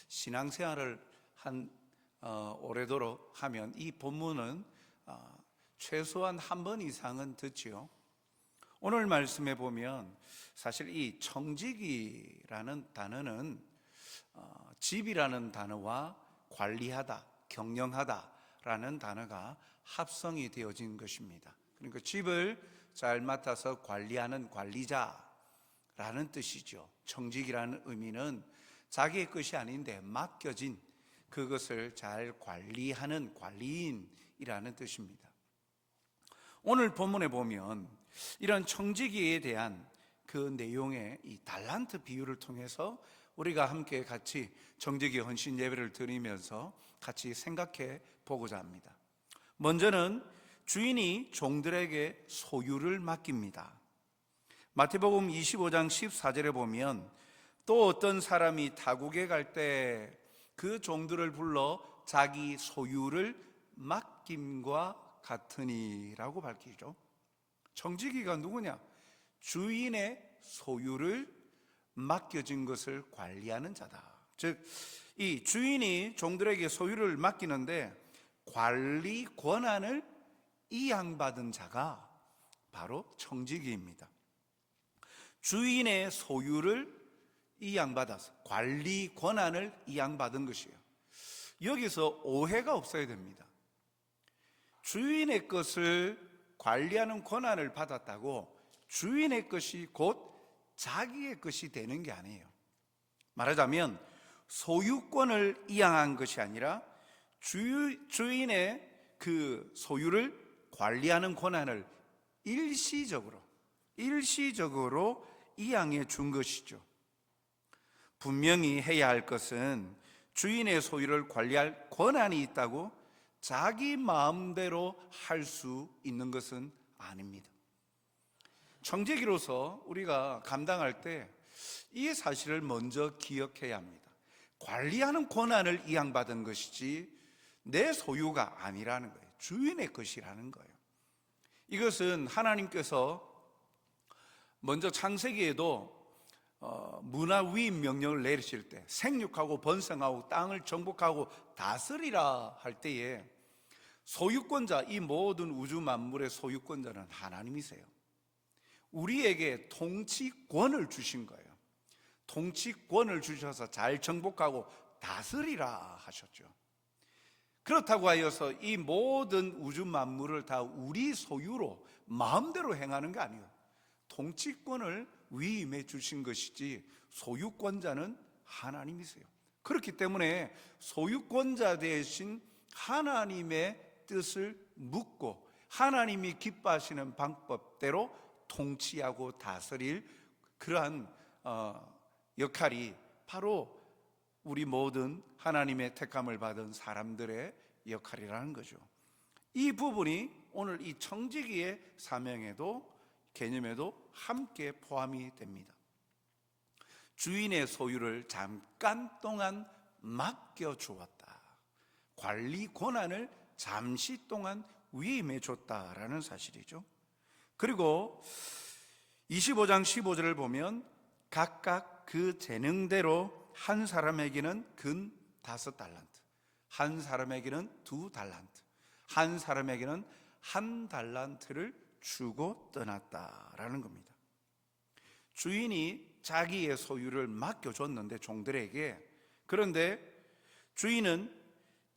신앙생활을 오래도록 하면 이 본문은 최소한 한 번 이상은 듣지요. 오늘 말씀에 보면 사실 이 청지기라는 단어는 집이라는 단어와 관리하다, 경영하다라는 단어가 합성이 되어진 것입니다. 그러니까 집을 잘 맡아서 관리하는 관리자라는 뜻이죠. 청지기라는 의미는 자기의 것이 아닌데 맡겨진 그것을 잘 관리하는 관리인이라는 뜻입니다. 오늘 본문에 보면 이런 청지기에 대한 그 내용의 이 달란트 비유를 통해서 우리가 함께 같이 청지기 헌신 예배를 드리면서 같이 생각해 보고자 합니다. 먼저는 주인이 종들에게 소유를 맡깁니다. 마태복음 25장 14절에 보면 또 어떤 사람이 타국에 갈 때 그 종들을 불러 자기 소유를 맡김과 같으니라고 밝히죠. 청지기가 누구냐? 주인의 소유를 맡겨진 것을 관리하는 자다. 즉, 이 주인이 종들에게 소유를 맡기는데 관리 권한을 이양받은 자가 바로 청지기입니다. 주인의 소유를 이양받아서 관리 권한을 이양받은 것이에요. 여기서 오해가 없어야 됩니다. 주인의 것을 관리하는 권한을 받았다고 주인의 것이 곧 자기의 것이 되는 게 아니에요. 말하자면 소유권을 이양한 것이 아니라 주인의 그 소유를 관리하는 권한을 일시적으로 이양해 준 것이죠. 분명히 해야 할 것은 주인의 소유를 관리할 권한이 있다고 자기 마음대로 할 수 있는 것은 아닙니다. 청지기로서 우리가 감당할 때 이 사실을 먼저 기억해야 합니다. 관리하는 권한을 이양받은 것이지 내 소유가 아니라는 거예요. 주인의 것이라는 거예요. 이것은 하나님께서 먼저 창세기에도 문화위임 명령을 내리실 때 생육하고 번성하고 땅을 정복하고 다스리라 할 때에 소유권자, 이 모든 우주 만물의 소유권자는 하나님이세요. 우리에게 통치권을 주신 거예요. 통치권을 주셔서 잘 정복하고 다스리라 하셨죠. 그렇다고 하여서 이 모든 우주 만물을 다 우리 소유로 마음대로 행하는 게 아니에요. 통치권을 위임해 주신 것이지 소유권자는 하나님이세요. 그렇기 때문에 소유권자 대신 하나님의 뜻을 묻고 하나님이 기뻐하시는 방법대로 통치하고 다스릴 그러한 역할이 바로 우리 모든 하나님의 택함을 받은 사람들의 역할이라는 거죠. 이 부분이 오늘 이 청지기의 사명에도 개념에도 함께 포함이 됩니다. 주인의 소유를 잠깐 동안 맡겨주었다. 관리 권한을 잠시 동안 위임해 줬다라는 사실이죠. 그리고 25장 15절을 보면 각각 그 재능대로 한 사람에게는 근 5달란트, 한 사람에게는 2달란트, 한 사람에게는 1달란트를 주고 떠났다라는 겁니다. 주인이 자기의 소유를 맡겨줬는데 종들에게, 그런데 주인은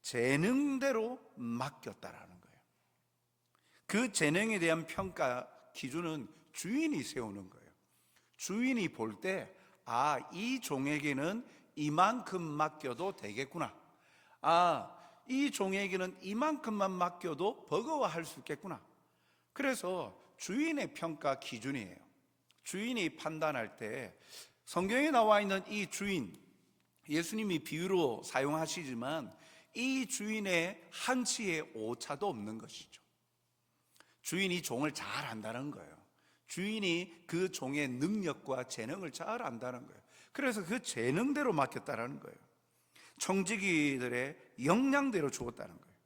재능대로 맡겼다라는 거예요. 그 재능에 대한 평가 기준은 주인이 세우는 거예요. 주인이 볼 때 이 종에게는 이만큼 맡겨도 되겠구나, 이 종에게는 이만큼만 맡겨도 버거워할 수 있겠구나. 그래서 주인의 평가 기준이에요. 주인이 판단할 때 성경에 나와 있는 이 주인, 예수님이 비유로 사용하시지만 이 주인의 한치의 오차도 없는 것이죠. 주인이 종을 잘 안다는 거예요. 주인이 그 종의 능력과 재능을 잘 안다는 거예요. 그래서 그 재능대로 맡겼다는 거예요. 청지기들의 역량대로 주었다는 거예요.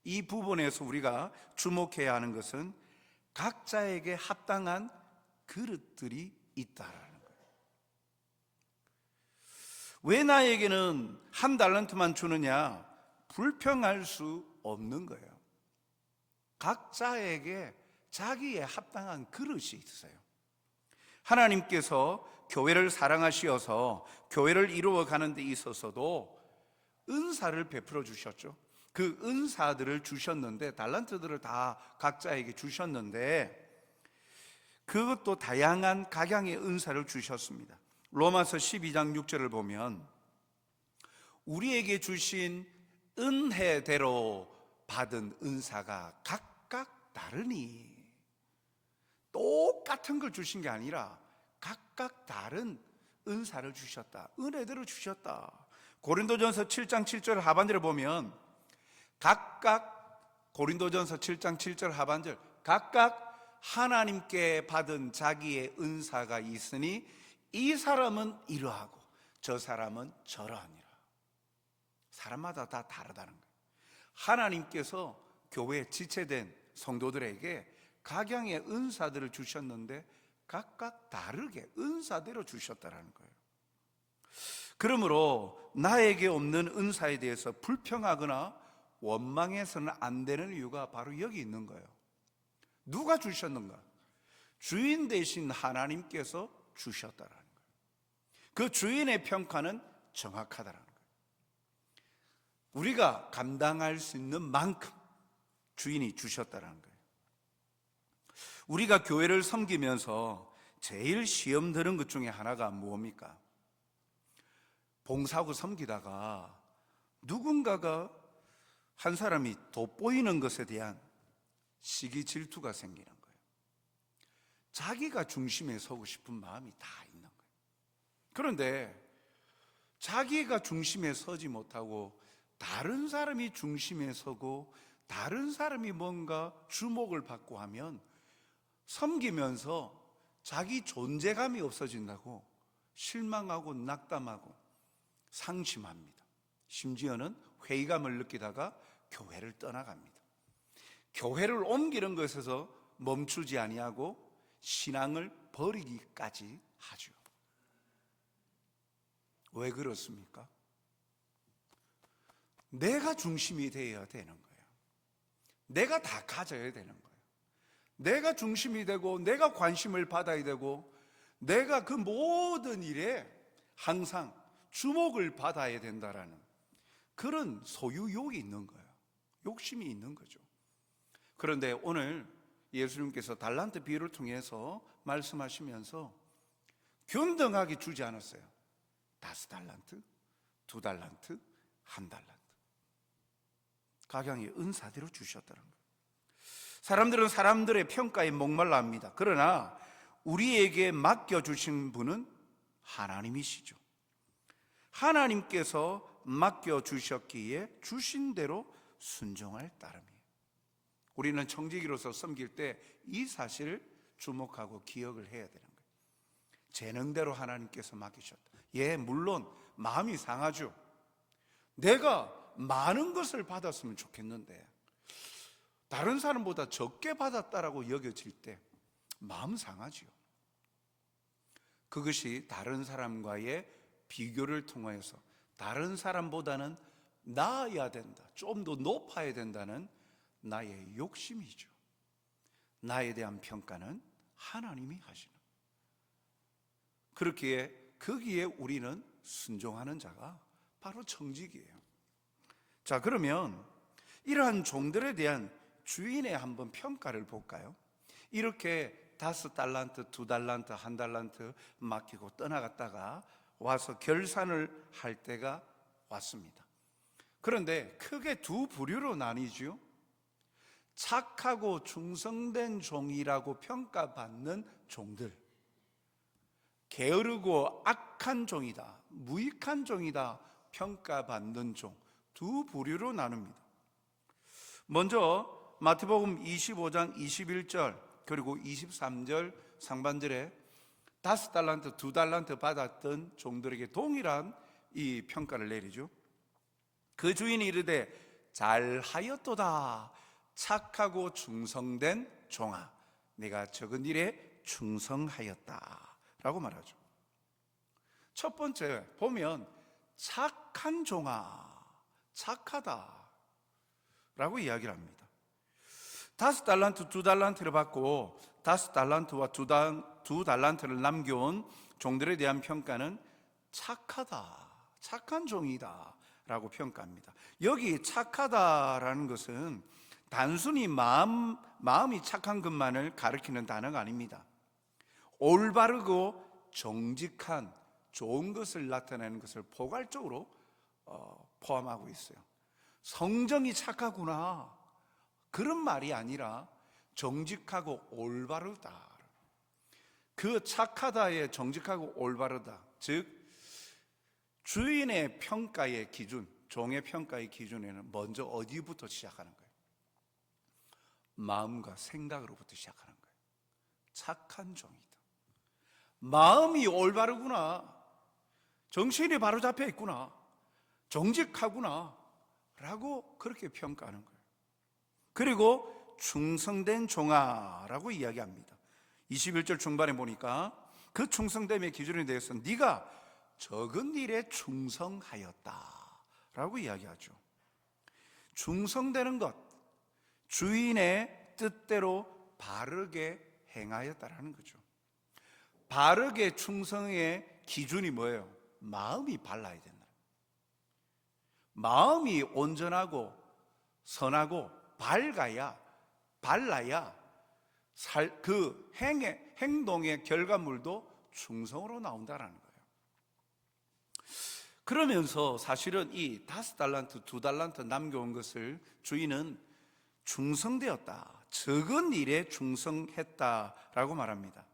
이 부분에서 우리가 주목해야 하는 것은 각자에게 합당한 그릇들이 있다라는 거예요. 왜 나에게는 1달란트만 주느냐? 불평할 수 없는 거예요. 각자에게 자기에 합당한 그릇이 있어요. 하나님께서 교회를 사랑하시어서 교회를 이루어가는 데 있어서도 은사를 베풀어 주셨죠. 그 은사들을 주셨는데, 달란트들을 다 각자에게 주셨는데, 그것도 다양한 각양의 은사를 주셨습니다. 로마서 12장 6절을 보면 우리에게 주신 은혜대로 받은 은사가 각각 다르니, 똑같은 걸 주신 게 아니라 각각 다른 은사를 주셨다. 은혜대로 주셨다. 고린도전서 7장 7절 하반절에 보면 고린도전서 7장 7절 하반절, 각각 하나님께 받은 자기의 은사가 있으니 이 사람은 이러하고 저 사람은 저러하니라. 사람마다 다 다르다는 거예요. 하나님께서 교회에 지체된 성도들에게 각양의 은사들을 주셨는데 각각 다르게 은사대로 주셨다는 거예요. 그러므로 나에게 없는 은사에 대해서 불평하거나 원망해서는 안 되는 이유가 바로 여기 있는 거예요. 누가 주셨는가? 주인 되신 하나님께서 주셨다라는 거예요. 그 주인의 평가는 정확하다라는 거예요. 우리가 감당할 수 있는 만큼 주인이 주셨다라는 거예요. 우리가 교회를 섬기면서 제일 시험 드는 것 중에 하나가 무엇입니까? 봉사하고 섬기다가 누군가가 한 사람이 돋보이는 것에 대한 시기 질투가 생기는 거예요. 자기가 중심에 서고 싶은 마음이 다 있는 거예요. 그런데 자기가 중심에 서지 못하고 다른 사람이 중심에 서고 다른 사람이 뭔가 주목을 받고 하면 섬기면서 자기 존재감이 없어진다고 실망하고 낙담하고 상심합니다. 심지어는 회의감을 느끼다가 교회를 떠나갑니다. 교회를 옮기는 것에서 멈추지 아니하고 신앙을 버리기까지 하죠. 왜 그렇습니까? 내가 중심이 되어야 되는 거예요. 내가 다 가져야 되는 거예요. 내가 중심이 되고 내가 관심을 받아야 되고 내가 그 모든 일에 항상 주목을 받아야 된다라는 그런 소유욕이 있는 거예요. 욕심이 있는 거죠. 그런데 오늘 예수님께서 달란트 비유를 통해서 말씀하시면서 균등하게 주지 않았어요. 5달란트, 2달란트, 1달란트. 각양의 은사대로 주셨다는 거예요. 사람들은 사람들의 평가에 목말라 합니다. 그러나 우리에게 맡겨주신 분은 하나님이시죠. 하나님께서 맡겨주셨기에 주신 대로 순종할 따름이에요. 우리는 청지기로서 섬길 때 이 사실을 주목하고 기억을 해야 되는 거예요. 재능대로 하나님께서 맡기셨다. 예, 물론 마음이 상하죠. 내가 많은 것을 받았으면 좋겠는데 다른 사람보다 적게 받았다라고 여겨질 때 마음 상하지요. 그것이 다른 사람과의 비교를 통하여서 다른 사람보다는 나아야 된다, 좀 더 높아야 된다는 나의 욕심이죠. 나에 대한 평가는 하나님이 하시는. 그렇기에 거기에 우리는 순종하는 자가 바로 청직이에요. 자, 그러면 이러한 종들에 대한 주인의 한번 평가를 볼까요? 이렇게 5달란트, 2달란트, 1달란트 맡기고 떠나갔다가 와서 결산을 할 때가 왔습니다. 그런데 크게 두 부류로 나뉘죠. 착하고 충성된 종이라고 평가받는 종들, 게으르고 악한 종이다, 무익한 종이다 평가받는 종, 두 부류로 나눕니다. 먼저 마태복음 25장 21절 그리고 23절 상반절에 5달란트, 2달란트 받았던 종들에게 동일한 이 평가를 내리죠. 그 주인이 이르되 잘하였도다 착하고 충성된 종아, 내가 적은 일에 충성하였다 라고 말하죠. 첫 번째 보면 착한 종아, 착하다 라고 이야기를 합니다. 5달란트, 2달란트를 받고 5달란트와 2달란트를 남겨온 종들에 대한 평가는 착하다, 착한 종이다 라고 평가합니다. 여기 착하다라는 것은 단순히 마음이 착한 것만을 가리키는 단어가 아닙니다. 올바르고 정직한 좋은 것을 나타내는 것을 포괄적으로 포함하고 있어요. 성정이 착하구나, 그런 말이 아니라 정직하고 올바르다. 그 착하다의 정직하고 올바르다, 즉 주인의 평가의 기준, 종의 평가의 기준에는 먼저 어디부터 시작하는 거예요? 마음과 생각으로부터 시작하는 거예요. 착한 종이다, 마음이 올바르구나, 정신이 바로 잡혀 있구나, 정직하구나 라고 그렇게 평가하는 거예요. 그리고 충성된 종아라고 이야기합니다. 21절 중반에 보니까 그 충성됨의 기준에 대해서 네가 적은 일에 충성하였다 라고 이야기하죠. 충성되는 것, 주인의 뜻대로 바르게 행하였다라는 거죠. 바르게 충성의 기준이 뭐예요? 마음이 발라야 된다. 마음이 온전하고 선하고 발라야 그 행동의 결과물도 충성으로 나온다는 거예요. 그러면서 사실은 이 5달란트, 2달란트 남겨온 것을 주인은 충성되었다, 적은 일에 충성했다라고 말합니다.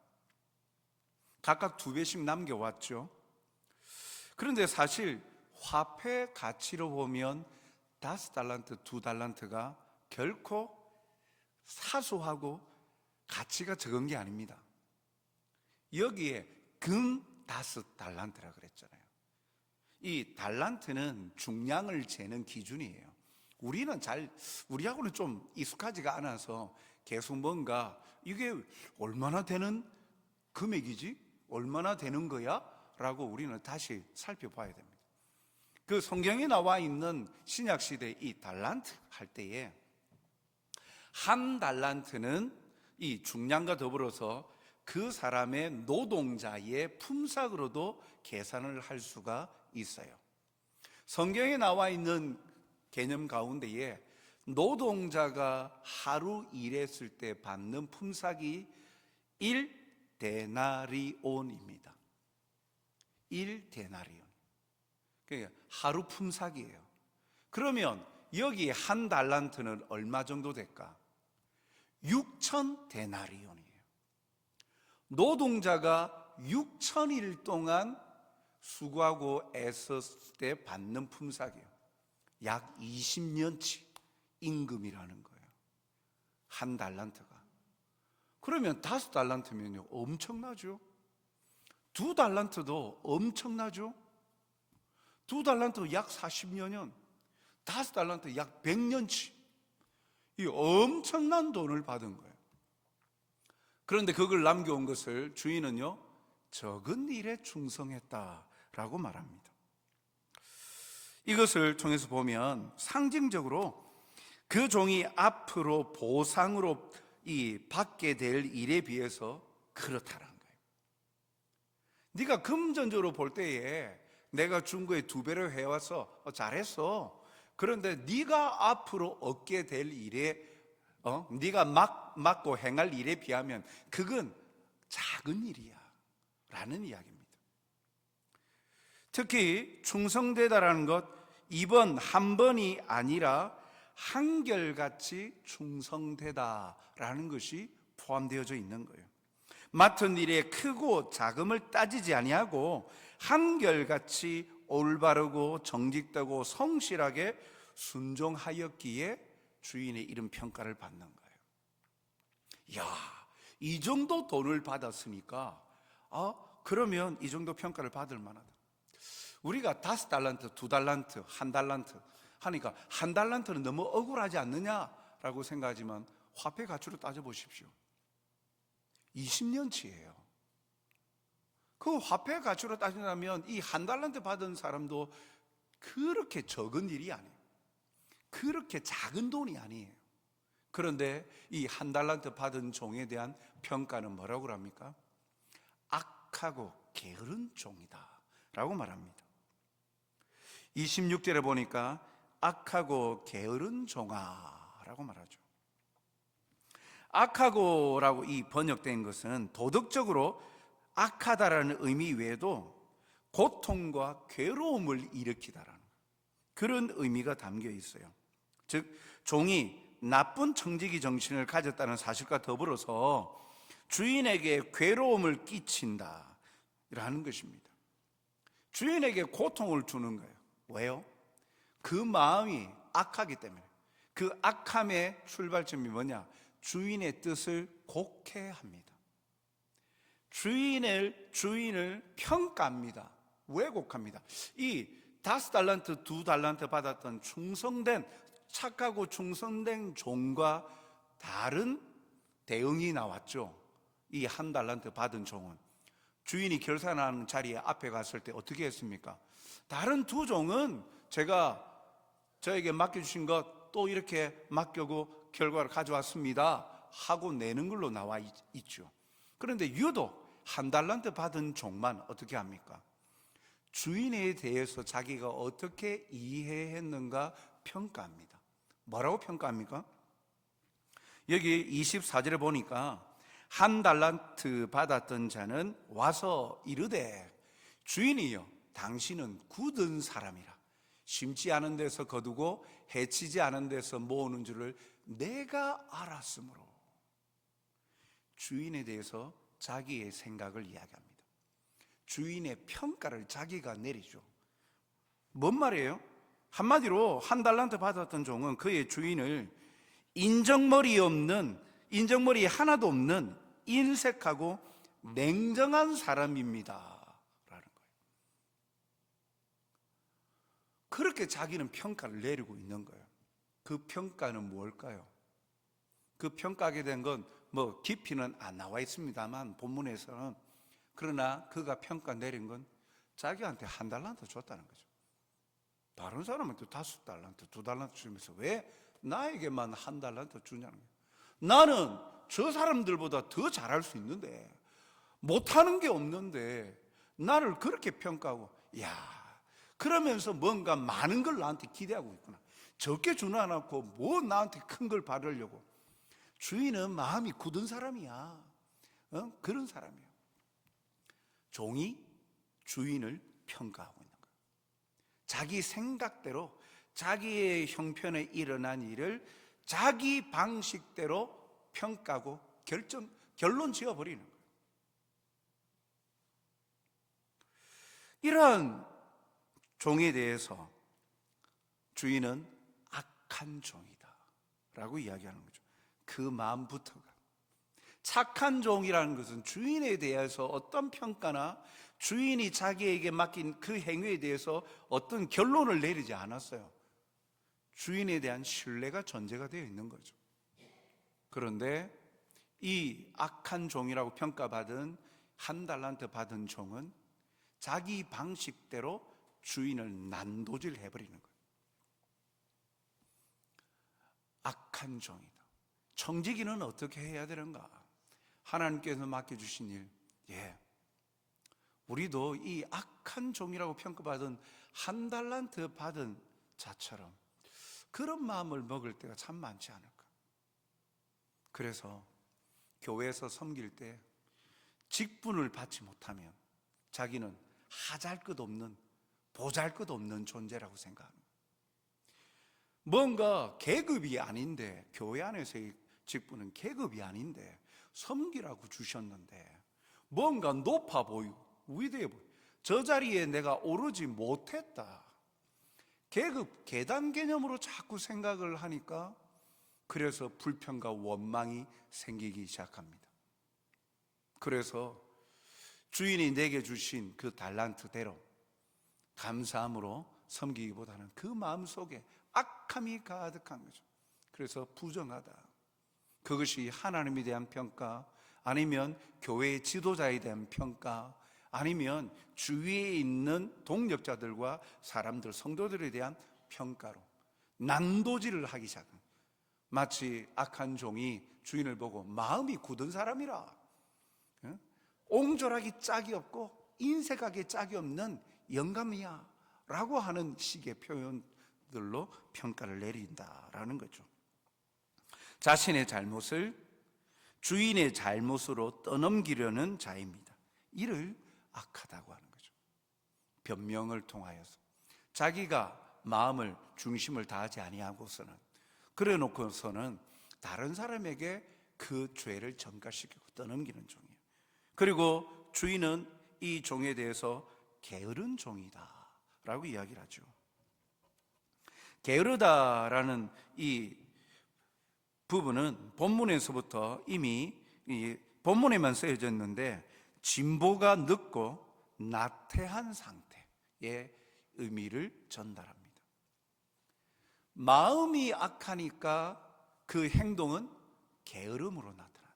각각 2배씩 남겨왔죠. 그런데 사실 화폐 가치로 보면 5달란트, 2달란트가 결코 사소하고 가치가 적은 게 아닙니다. 여기에 금 5달란트라 그랬잖아요. 이 달란트는 중량을 재는 기준이에요. 우리하고는 좀 익숙하지가 않아서 계속 뭔가 이게 얼마나 되는 금액이지? 얼마나 되는 거야? 라고 우리는 다시 살펴봐야 됩니다. 그 성경에 나와 있는 신약시대 이 달란트 할 때에 한 달란트는 이 중량과 더불어서 그 사람의 노동자의 품삯으로도 계산을 할 수가 있어요. 성경에 나와 있는 개념 가운데에 노동자가 하루 일했을 때 받는 품삯이 1데나리온입니다. 1데나리온. 그러니까 하루 품삯이에요. 그러면 여기 한 달란트는 얼마 정도 될까? 6,000데나리온이에요. 노동자가 6,000일 동안 수고하고 애썼을 때 받는 품삯이에요. 약 20년치 임금이라는 거예요. 한 달란트가. 그러면 5달란트면요 엄청나죠? 2달란트도 엄청나죠? 2달란트 약 40여 년, 5달란트 약 100년치, 이 엄청난 돈을 받은 거예요. 그런데 그걸 남겨온 것을 주인은요 적은 일에 충성했다라고 말합니다. 이것을 통해서 보면 상징적으로 그 종이 앞으로 보상으로 받게 될 일에 비해서 그렇다는 거예요. 네가 금전적으로 볼 때에 내가 준 거에 2배로 해와서 잘했어. 그런데 네가 앞으로 얻게 될 일에 네가 맡고 행할 일에 비하면 그건 작은 일이야 라는 이야기입니다. 특히 충성되다라는 것, 이번 한 번이 아니라 한결같이 충성되다라는 것이 포함되어져 있는 거예요. 맡은 일에 크고 작음을 따지지 아니하고 한결같이 올바르고 정직되고 성실하게 순종하였기에 주인의 이런 평가를 받는 거예요. 이야, 이 정도 돈을 받았으니까 그러면 이 정도 평가를 받을 만하다. 우리가 5달란트, 2달란트, 1달란트 하니까 1달란트는 너무 억울하지 않느냐라고 생각하지만 화폐 가치로 따져보십시오. 20년치예요. 그 화폐 가치로 따진다면 이 한 달란트 받은 사람도 그렇게 적은 일이 아니에요. 그렇게 작은 돈이 아니에요. 그런데 이 한 달란트 받은 종에 대한 평가는 뭐라고 합니까? 악하고 게으른 종이다 라고 말합니다. 26절에 보니까 악하고 게으른 종아 라고 말하죠. 악하고라고 이 번역된 것은 도덕적으로 악하다라는 의미 외에도 고통과 괴로움을 일으키다라는 그런 의미가 담겨 있어요. 즉 종이 나쁜 청지기 정신을 가졌다는 사실과 더불어서 주인에게 괴로움을 끼친다라는 것입니다. 주인에게 고통을 주는 거예요. 왜요? 그 마음이 악하기 때문에. 그 악함의 출발점이 뭐냐? 주인의 뜻을 곡해합니다. 주인을 평가합니다. 왜곡합니다. 이 5달란트, 2달란트 받았던 충성된 착하고 충성된 종과 다른 대응이 나왔죠. 이 1달란트 받은 종은 주인이 결산하는 자리에 앞에 갔을 때 어떻게 했습니까? 다른 2 종은 제가 저에게 맡겨주신 것 또 이렇게 맡겨고 결과를 가져왔습니다 하고 내는 걸로 나와 있죠. 그런데 유독 1달란트 받은 종만 어떻게 합니까? 주인에 대해서 자기가 어떻게 이해했는가 평가합니다. 뭐라고 평가합니까? 여기 24절에 보니까 1달란트 받았던 자는 와서 이르되 주인이여 당신은 굳은 사람이라 심지 않은 데서 거두고 해치지 않은 데서 모으는 줄을 내가 알았으므로. 주인에 대해서 자기의 생각을 이야기합니다. 주인의 평가를 자기가 내리죠. 뭔 말이에요? 한마디로 1달란트 받았던 종은 그의 주인을 인정머리 하나도 없는 인색하고 냉정한 사람입니다 라는 거예요. 그렇게 자기는 평가를 내리고 있는 거예요. 그 평가는 무엇일까요? 그 평가하게 된 건 뭐 깊이는 안 나와 있습니다만 본문에서는, 그러나 그가 평가 내린 건 자기한테 1달란트 줬다는 거죠. 다른 사람한테 5달란트, 2달란트 주면서 왜 나에게만 1달란트 주냐는 거예요. 나는 저 사람들보다 더 잘할 수 있는데, 못하는 게 없는데 나를 그렇게 평가하고, 야, 그러면서 뭔가 많은 걸 나한테 기대하고 있구나. 적게 주나 않고 뭐 나한테 큰 걸 받으려고. 주인은 마음이 굳은 사람이야. 그런 사람이에요. 종이 주인을 평가하고 있는 거예요. 자기 생각대로 자기의 형편에 일어난 일을 자기 방식대로 평가하고 결론 지어버리는 거예요. 이러한 종에 대해서 주인은 악한 종이다 라고 이야기하는 거죠. 그 마음부터가. 착한 종이라는 것은 주인에 대해서 어떤 평가나 주인이 자기에게 맡긴 그 행위에 대해서 어떤 결론을 내리지 않았어요. 주인에 대한 신뢰가 전제가 되어 있는 거죠. 그런데 이 악한 종이라고 평가받은 1달란트 받은 종은 자기 방식대로 주인을 난도질 해버리는 거예요. 악한 종이다. 청지기는 어떻게 해야 되는가? 하나님께서 맡겨주신 일, 우리도 이 악한 종이라고 평가받은 1달란트 받은 자처럼 그런 마음을 먹을 때가 참 많지 않을까. 그래서 교회에서 섬길 때 직분을 받지 못하면 자기는 하잘것없는, 보잘것없는 존재라고 생각합니다. 뭔가 계급이 아닌데, 교회 안에서의 직분은 계급이 아닌데 섬기라고 주셨는데 뭔가 높아 보이고 위대해 보이고 저 자리에 내가 오르지 못했다, 계급 계단 개념으로 자꾸 생각을 하니까 그래서 불평과 원망이 생기기 시작합니다. 그래서 주인이 내게 주신 그 달란트대로 감사함으로 섬기기보다는 그 마음속에 악함이 가득한 거죠. 그래서 부정하다. 그것이 하나님에 대한 평가, 아니면 교회의 지도자에 대한 평가, 아니면 주위에 있는 동력자들과 사람들, 성도들에 대한 평가로 난도질을 하기 시작합니다. 마치 악한 종이 주인을 보고 마음이 굳은 사람이라, 옹졸하기 짝이 없고 인색하기 짝이 없는 영감이야 라고 하는 식의 표현들로 평가를 내린다라는 거죠. 자신의 잘못을 주인의 잘못으로 떠넘기려는 자입니다. 이를 악하다고 하는 거죠. 변명을 통하여서 자기가 마음을 중심을 다하지 아니하고서는, 그래 놓고서는 다른 사람에게 그 죄를 전가시키고 떠넘기는 종이에요. 그리고 주인은 이 종에 대해서 게으른 종이다 라고 이야기를 하죠. 게으르다라는 이 부분은 본문에서부터 이미 이 본문에만 쓰여져 있는데 진보가 늦고 나태한 상태의 의미를 전달합니다. 마음이 악하니까 그 행동은 게으름으로 나타난다.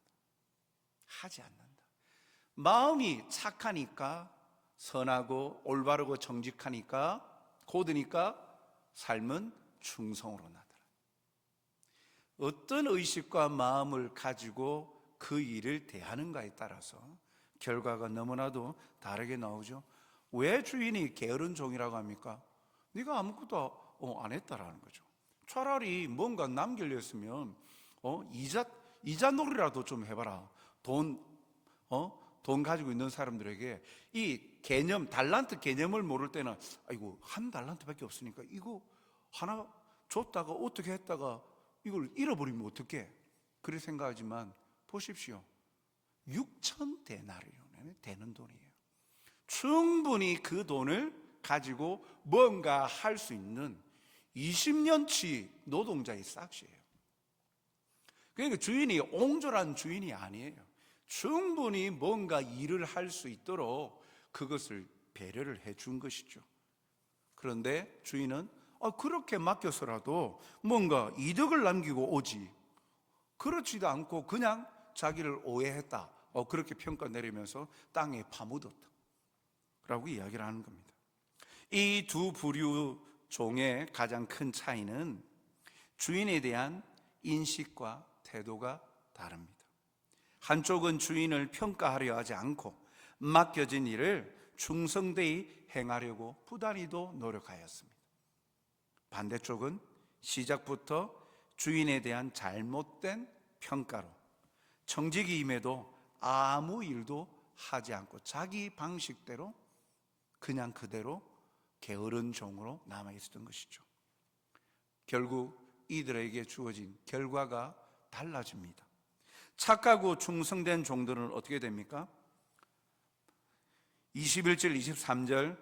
하지 않는다. 마음이 착하니까, 선하고 올바르고 정직하니까, 고드니까 삶은 충성으로 나타난다. 어떤 의식과 마음을 가지고 그 일을 대하는가에 따라서 결과가 너무나도 다르게 나오죠. 왜 주인이 게으른 종이라고 합니까? 네가 아무것도 안 했다라는 거죠. 차라리 뭔가 남기려 했으면 이자 놀이라도 좀 해봐라. 돈 가지고 있는 사람들에게 이 개념, 달란트 개념을 모를 때는 아이고 한 달란트밖에 없으니까 이거 하나 줬다가 어떻게 했다가 이걸 잃어버리면 어떡해? 그렇게 생각하지만 보십시오. 6,000데나리온이 되는 돈이에요. 충분히 그 돈을 가지고 뭔가 할 수 있는 20년치 노동자의 싹시예요. 그러니까 주인이 옹졸한 주인이 아니에요. 충분히 뭔가 일을 할 수 있도록 그것을 배려를 해준 것이죠. 그런데 주인은 그렇게 맡겨서라도 뭔가 이득을 남기고 오지, 그렇지도 않고 그냥 자기를 오해했다, 그렇게 평가 내리면서 땅에 파묻었다 라고 이야기를 하는 겁니다. 이 두 부류 종의 가장 큰 차이는 주인에 대한 인식과 태도가 다릅니다. 한쪽은 주인을 평가하려 하지 않고 맡겨진 일을 충성되이 행하려고 부단히도 노력하였습니다. 반대쪽은 시작부터 주인에 대한 잘못된 평가로 청직이 임해도 아무 일도 하지 않고 자기 방식대로 그냥 그대로 게으른 종으로 남아있었던 것이죠. 결국 이들에게 주어진 결과가 달라집니다. 착하고 충성된 종들은 어떻게 됩니까? 21절 23절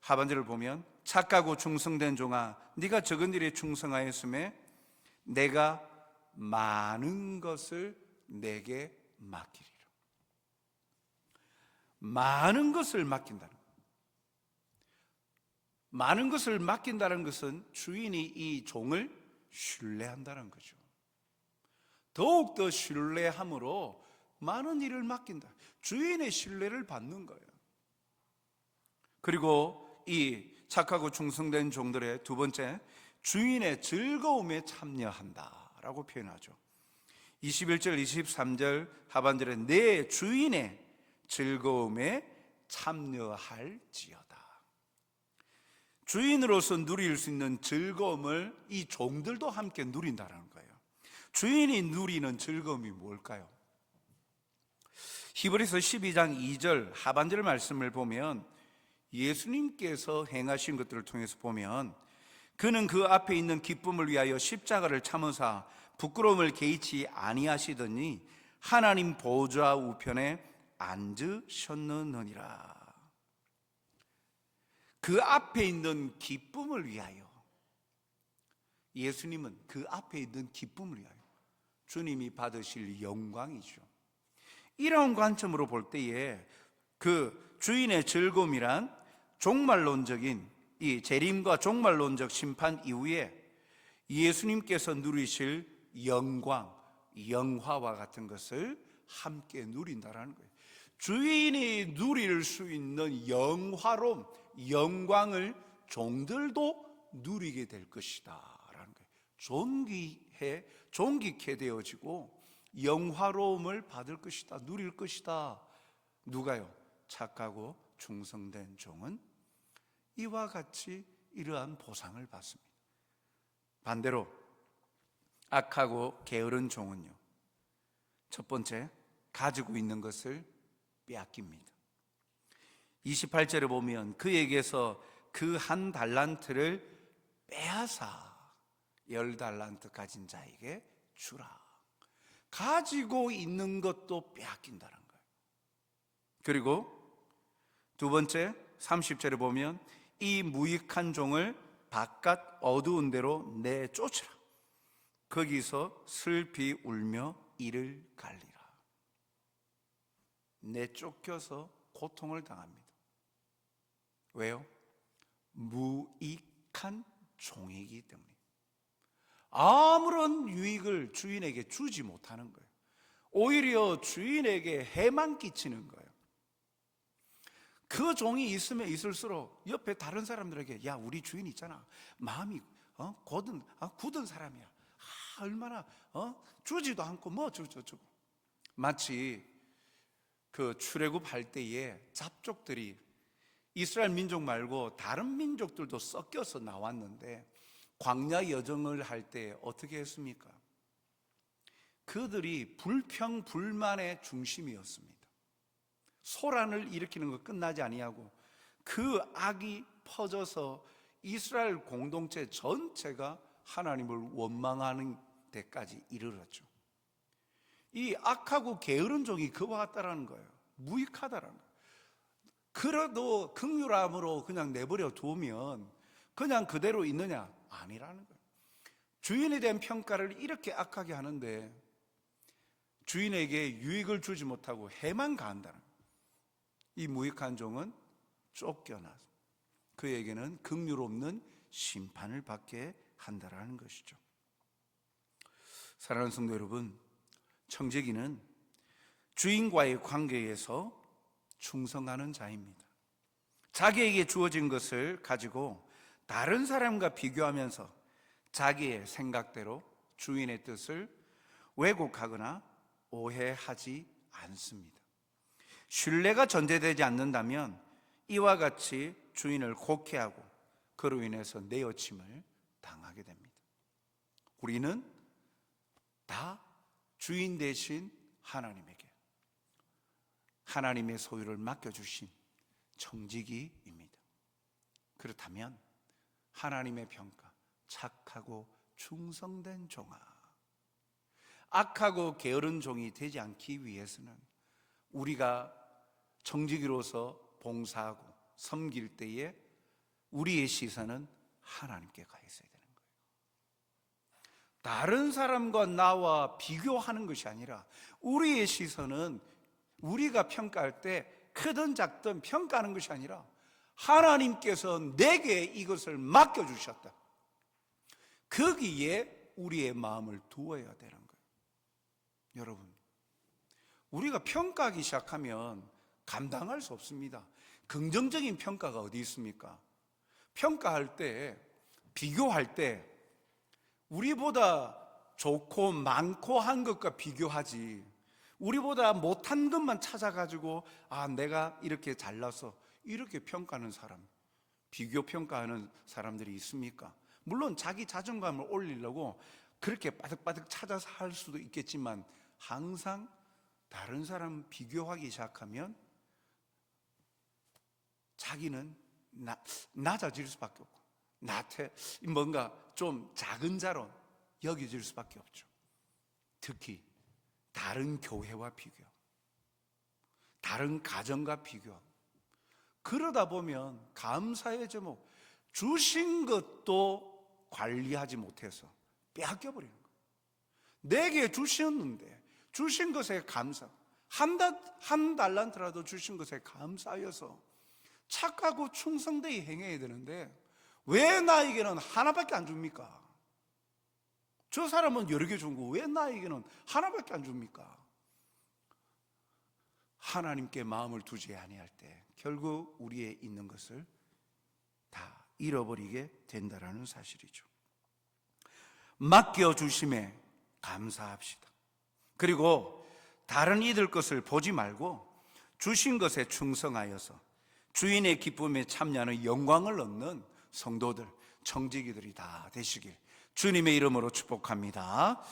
하반절을 보면 착하고 충성된 종아, 네가 적은 일에 충성하였음에 내가 많은 것을 내게 맡기리라. 많은 것을 맡긴다는 거예요. 많은 것을 맡긴다는 것은 주인이 이 종을 신뢰한다는 거죠. 더욱더 신뢰함으로 많은 일을 맡긴다. 주인의 신뢰를 받는 거예요. 그리고 이 착하고 충성된 종들의 두 번째, 주인의 즐거움에 참여한다 라고 표현하죠. 21절 23절 하반절에 내 주인의 즐거움에 참여할지어다. 주인으로서 누릴 수 있는 즐거움을 이 종들도 함께 누린다는 거예요. 주인이 누리는 즐거움이 뭘까요? 히브리서 12장 2절 하반절 말씀을 보면 예수님께서 행하신 것들을 통해서 보면 그는 그 앞에 있는 기쁨을 위하여 십자가를 참으사 부끄러움을 개의치 아니하시더니 하나님 보좌 우편에 앉으셨느니라. 그 앞에 있는 기쁨을 위하여, 예수님은 그 앞에 있는 기쁨을 위하여 주님이 받으실 영광이죠. 이런 관점으로 볼 때에 그 주인의 즐거움이란 종말론적인 이 재림과 종말론적 심판 이후에 예수님께서 누리실 영광, 영화와 같은 것을 함께 누린다라는 거예요. 주인이 누릴 수 있는 영화로움, 영광을 종들도 누리게 될 것이다 라는 거예요. 존귀케 되어지고 영화로움을 받을 것이다, 누릴 것이다. 누가요? 착하고 충성된 종은 이와 같이 이러한 보상을 받습니다. 반대로 악하고 게으른 종은요, 첫 번째, 가지고 있는 것을 빼앗깁니다. 28절에 보면 그에게서 그 한 달란트를 빼앗아 10달란트 가진 자에게 주라. 가지고 있는 것도 빼앗긴다는 거예요. 그리고 두 번째, 30절에 보면 이 무익한 종을 바깥 어두운 데로 내쫓으라. 거기서 슬피 울며 이를 갈리라. 내쫓겨서 고통을 당합니다. 왜요? 무익한 종이기 때문에. 아무런 유익을 주인에게 주지 못하는 거예요. 오히려 주인에게 해만 끼치는 거예요. 그 종이 있으면 있을수록 옆에 다른 사람들에게, 야, 우리 주인 있잖아, 마음이 굳은 사람이야. 얼마나 주지도 않고 뭐 주고. 마치 그 출애굽할 때에 잡족들이 이스라엘 민족 말고 다른 민족들도 섞여서 나왔는데 광야 여정을 할 때 어떻게 했습니까? 그들이 불평불만의 중심이었습니다. 소란을 일으키는 거 끝나지 아니하고 그 악이 퍼져서 이스라엘 공동체 전체가 하나님을 원망하는 데까지 이르렀죠. 이 악하고 게으른 종이 그와 같다라는 거예요. 무익하다라는 거예요. 그래도 긍휼함으로 그냥 내버려 두면 그냥 그대로 있느냐? 아니라는 거예요. 주인에 대한 평가를 이렇게 악하게 하는데 주인에게 유익을 주지 못하고 해만 가한다는 거예요. 이 무익한 종은 쫓겨나서 그에게는 긍휼 없는 심판을 받게 한다라는 것이죠. 사랑하는 성도 여러분, 청지기는 주인과의 관계에서 충성하는 자입니다. 자기에게 주어진 것을 가지고 다른 사람과 비교하면서 자기의 생각대로 주인의 뜻을 왜곡하거나 오해하지 않습니다. 신뢰가 전제되지 않는다면 이와 같이 주인을 곡해하고 그로 인해서 내어침을 당하게 됩니다. 우리는 다 주인 대신 하나님에게 하나님의 소유를 맡겨주신 청지기입니다. 그렇다면 하나님의 평가, 착하고 충성된 종아, 악하고 게으른 종이 되지 않기 위해서는 우리가 청지기로서 봉사하고 섬길 때에 우리의 시선은 하나님께 가 있어야 되는 거예요. 다른 사람과 나와 비교하는 것이 아니라 우리의 시선은 우리가 평가할 때 크든 작든 평가하는 것이 아니라 하나님께서 내게 이것을 맡겨주셨다, 거기에 우리의 마음을 두어야 되는 거예요. 여러분, 우리가 평가하기 시작하면 감당할 수 없습니다. 긍정적인 평가가 어디 있습니까? 평가할 때, 비교할 때 우리보다 좋고 많고 한 것과 비교하지, 우리보다 못한 것만 찾아가지고 내가 이렇게 잘나서 이렇게 평가하는 사람, 비교 평가하는 사람들이 있습니까? 물론 자기 자존감을 올리려고 그렇게 바득바득 찾아서 할 수도 있겠지만 항상 다른 사람 비교하기 시작하면 자기는 낮아질 수밖에 없고 나한테 뭔가 좀 작은 자로 여겨질 수밖에 없죠. 특히 다른 교회와 비교, 다른 가정과 비교, 그러다 보면 감사의 제목, 주신 것도 관리하지 못해서 빼앗겨버리는 거예요. 내게 주셨는데 주신 것에 감사, 한 달란트라도 주신 것에 감사하여서 착하고 충성되이 행해야 되는데 왜 나에게는 하나밖에 안 줍니까? 저 사람은 여러 개 준 거 왜 나에게는 하나밖에 안 줍니까? 하나님께 마음을 두지 아니할 때 결국 우리의 있는 것을 다 잃어버리게 된다라는 사실이죠. 맡겨주심에 감사합시다. 그리고 다른 이들 것을 보지 말고 주신 것에 충성하여서 주인의 기쁨에 참여하는 영광을 얻는 성도들, 청지기들이 다 되시길 주님의 이름으로 축복합니다.